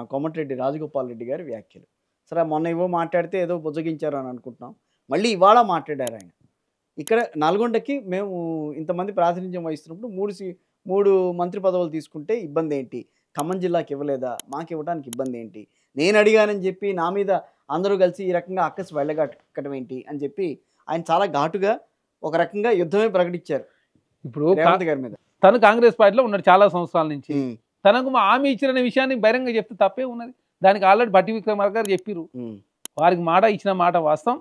కోమటిరెడ్డి రాజగోపాల్ రెడ్డి గారి వ్యాఖ్యలు. సరే మొన్న ఏవో మాట్లాడితే ఏదో బుజ్జగించారు అని అనుకుంటున్నాం. మళ్ళీ ఇవాళ మాట్లాడారు ఆయన. ఇక్కడ నల్గొండకి మేము ఇంతమంది ప్రాతినిధ్యం వహిస్తున్నప్పుడు 3 మంత్రి పదవులు తీసుకుంటే ఇబ్బందేంటి? ఖమ్మం జిల్లాకి ఇవ్వలేదా? మాకివ్వడానికి ఇబ్బందేంటి? నేను అడిగానని చెప్పి నా మీద అందరూ కలిసి ఈ రకంగా అక్కసి వెళ్ళగట్టడం ఏంటి? అని చెప్పి ఆయన చాలా ఘాటుగా ఒక రకంగా యుద్ధమే ప్రకటించారు ఇప్పుడు రేవంత్ గారి మీద. తను కాంగ్రెస్ పార్టీలో ఉన్నాడు చాలా సంవత్సరాల నుంచి. హ్మ్. తనకు హామీ ఇచ్చిన విషయాన్ని బహిరంగ చెప్తే తప్పే ఉన్నది. దానికి ఆల్రెడీ బట్టి విక్రమార్క గారు చెప్పిర్రు. వారికి మాట ఇచ్చిన మాట వాస్తవం.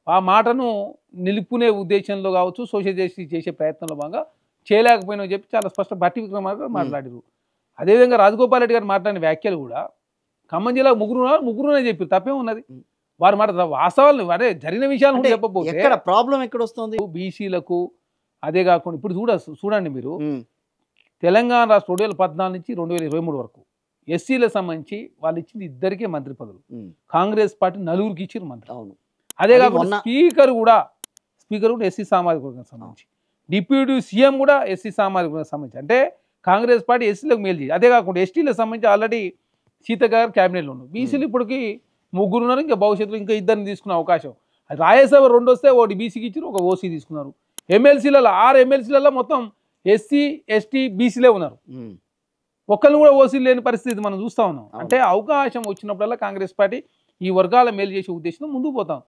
ఆ మాటను నిలుపుకునే ఉద్దేశంలో కావచ్చు, సోషల్ జస్టిస్ చేసే ప్రయత్నంలో భాగంగా చేయలేకపోయినా చెప్పి చాలా స్పష్టం బట్టి విక్రమార్క గారు మాట్లాడారు. అదేవిధంగా రాజగోపాల్ రెడ్డి గారు మాట్లాడిన వ్యాఖ్యలు కూడా ఖమ్మం జిల్లా ముగ్గురునే చెప్పారు. తప్పే ఉన్నది. వారి మాట వాస్తవాలను అదే జరిగిన విషయాలు చెప్పబోతే ఎక్కడ ప్రాబ్లం ఎక్కడ వస్తుంది? బీసీలకు అదే కాకుండా ఇప్పుడు చూడండి మీరు తెలంగాణ రాష్ట్రం 2014 నుంచి 2023 వరకు ఎస్సీలకు సంబంధించి వాళ్ళు ఇచ్చింది ఇద్దరికే మంత్రి పదవులు. కాంగ్రెస్ పార్టీ 4గురికి ఇచ్చారు మంత్రి. అదే కాకుండా స్పీకర్ కూడా ఎస్సీ సామాజిక వర్గానికి సంబంధించి, డిప్యూటీ సీఎం కూడా ఎస్సీ సామాజిక వర్గానికి సంబంధించి. అంటే కాంగ్రెస్ పార్టీ ఎస్సీలకు మేలు చేయాలి. అదే కాకుండా ఎస్టీలకు సంబంధించి ఆల్రెడీ సీతక్క గారు క్యాబినెట్లో ఉన్నారు. బీసీలు ఇప్పటికి 3 ఉన్నారు. ఇంకా భవిష్యత్తులో ఇంకా 2 తీసుకునే అవకాశం. రాజ్యసభ 2 వస్తే ఒకటి బీసీకి ఇచ్చారు, ఒక ఓసీ తీసుకున్నారు. ఎమ్మెల్సీలలో 6 ఎమ్మెల్సీలలో మొత్తం ఎస్సీ ఎస్టీ బీసీలే ఉన్నారు. ఒక్కళ్ళు కూడా ఓసీ లేని పరిస్థితి మనం చూస్తా ఉన్నాం. అంటే అవకాశం వచ్చినప్పుడల్లా కాంగ్రెస్ పార్టీ ఈ వర్గాల మేలు చేసే ఉద్దేశంతో ముందుకు పోతాం.